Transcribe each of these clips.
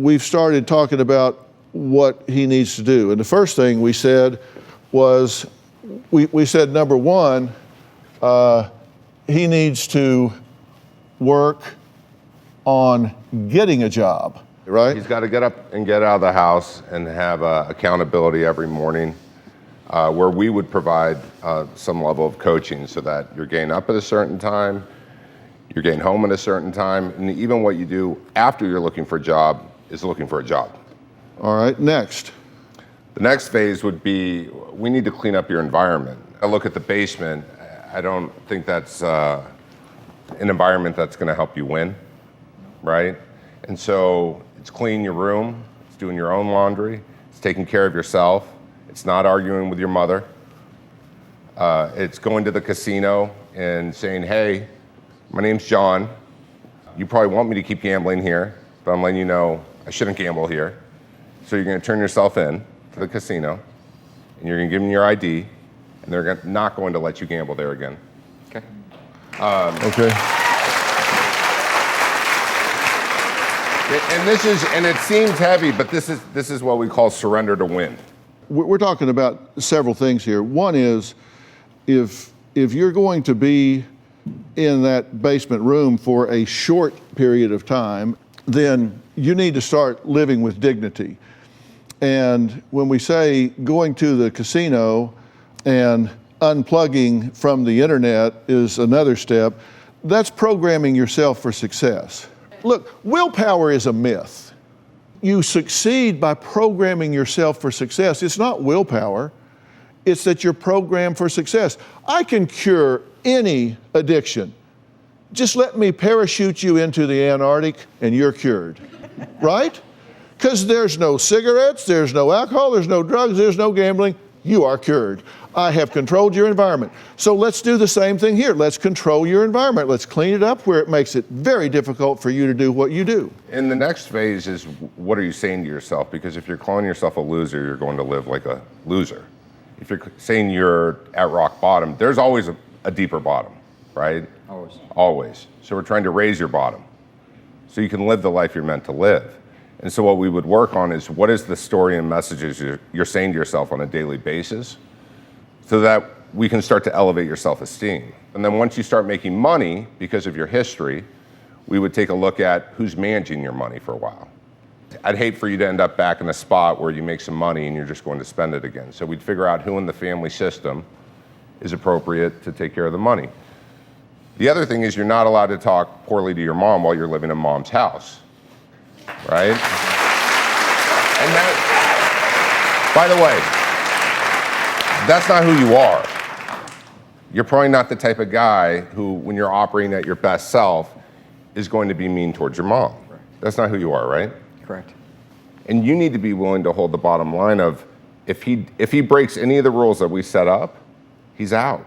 we've started talking about what he needs to do. And the first thing we said was, we said, number one, he needs to work on getting a job, right? He's got to get up and get out of the house and have accountability every morning, where we would provide some level of coaching so that you're getting up at a certain time, you're getting home at a certain time, and even what you do after you're looking for a job is looking for a job. All right, next. The next phase would be, we need to clean up your environment. I look at the basement, I don't think that's an environment that's gonna help you win, right? And so it's cleaning your room, it's doing your own laundry, it's taking care of yourself, it's not arguing with your mother, it's going to the casino and saying, hey, my name's John, you probably want me to keep gambling here, but I'm letting you know I shouldn't gamble here. So you're gonna turn yourself in to the casino, and you're gonna give them your ID, and they're not going to let you gamble there again. Okay. Okay. And it seems heavy, but this is what we call surrender to win. We're talking about several things here. One is, if you're going to be in that basement room for a short period of time, then you need to start living with dignity. And when we say going to the casino and unplugging from the internet is another step, that's programming yourself for success. Look, willpower is a myth. You succeed by programming yourself for success. It's not willpower, it's that you're programmed for success. I can cure any addiction. Just let me parachute you into the Antarctic and you're cured, right? Because there's no cigarettes, there's no alcohol, there's no drugs, there's no gambling. You are cured. I have controlled your environment. So let's do the same thing here. Let's control your environment. Let's clean it up where it makes it very difficult for you to do what you do. And the next phase is, what are you saying to yourself? Because if you're calling yourself a loser, you're going to live like a loser. If you're saying you're at rock bottom, there's always a deeper bottom, right? Always. Always. So we're trying to raise your bottom so you can live the life you're meant to live. And so what we would work on is, what is the story and messages you're saying to yourself on a daily basis, so that we can start to elevate your self-esteem. And then once you start making money because of your history, we would take a look at who's managing your money for a while. I'd hate for you to end up back in a spot where you make some money and you're just going to spend it again. So we'd figure out who in the family system is appropriate to take care of the money. The other thing is, you're not allowed to talk poorly to your mom while you're living in mom's house, right? And that, by the way, that's not who you are. You're probably not the type of guy who, when you're operating at your best self, is going to be mean towards your mom. Right. That's not who you are, right? Correct. And you need to be willing to hold the bottom line of, if he breaks any of the rules that we set up, he's out.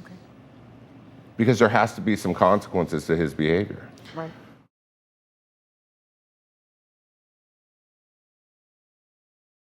Okay. Because there has to be some consequences to his behavior. Right.